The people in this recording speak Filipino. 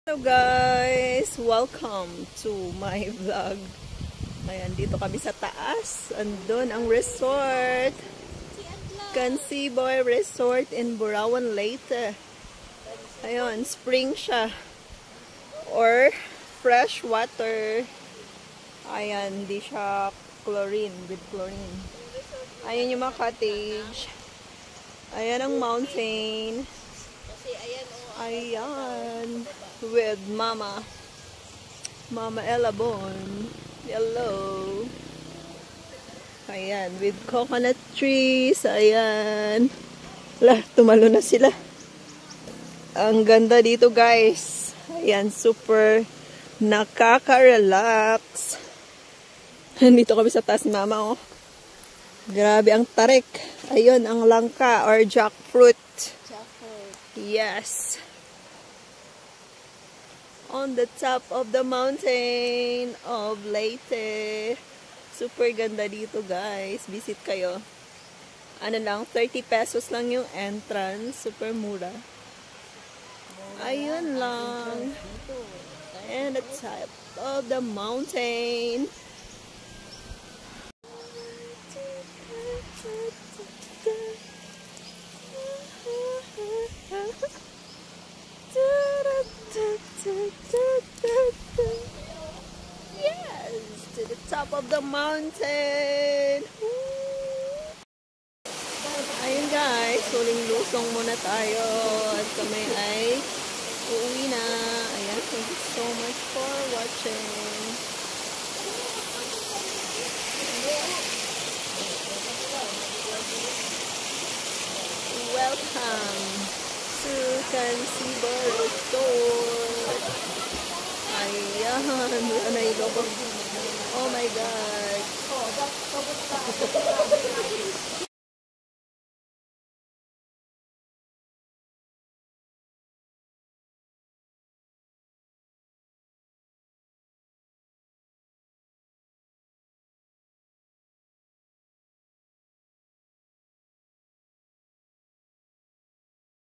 Hello guys! Welcome to my vlog. Ayan, dito kami sa taas. Andun ang resort. Cansiboy Resort in Burawan, Leyte. Ayun, spring siya. Or fresh water. Ayan, di siya chlorine, with chlorine. Ayan yung mga cottage. Ayan ang mountain. Ayan. With Mama Ella Bon. Hello. Ayan, with coconut trees. Ayan. Lah, tumalo na sila. Ang ganda dito, guys. Ayan, super nakaka-relax. Dito kami sa taas, Mama, oh. Grabe ang tarik. Ayun, ang langka or jackfruit. Yes. On the top of the mountain of Leyte. Super ganda dito, guys. Visit kayo. Ano lang, 30 pesos lang yung entrance. Super mura. Ayun lang. And the top of the mountain. Yes, to the top of the mountain. Ayun guys, huling lusong muna tayo at kami ay uuwi na. Ayan, thank you so much for watching. Welcome to Cansiboy Resort. Ayan, ano yung logo? Oh my God.